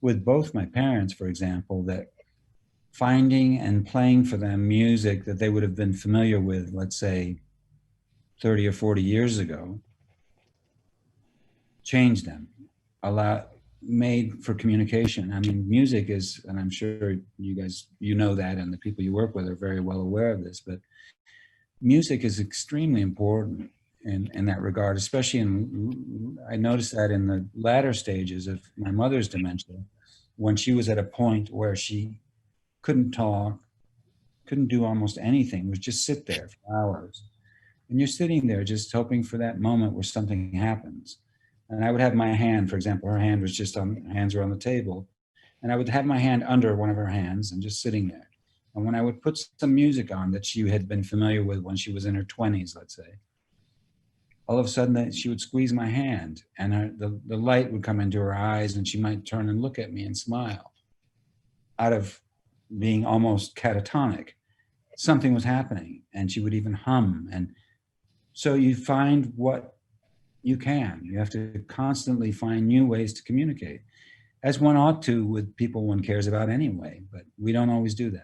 with both my parents, for example, that finding and playing for them music that they would have been familiar with, let's say 30 or 40 years ago, changed them, allow, made for communication. I mean, music is, and I'm sure you guys, you know that, and the people you work with are very well aware of this, but music is extremely important in that regard, especially I noticed that in the latter stages of my mother's dementia, when she was at a point where she couldn't talk, couldn't do almost anything, would just sit there for hours. And you're sitting there just hoping for that moment where something happens. And I would have my hand, for example, her hand was just on, hands were on the table. And I would have my hand under one of her hands and just sitting there. And when I would put some music on that she had been familiar with when she was in her 20s, let's say, all of a sudden she would squeeze my hand and the light would come into her eyes and she might turn and look at me and smile out of being almost catatonic. Something was happening and she would even hum. And so you find what you can. You have to constantly find new ways to communicate, as one ought to with people one cares about anyway, but we don't always do that.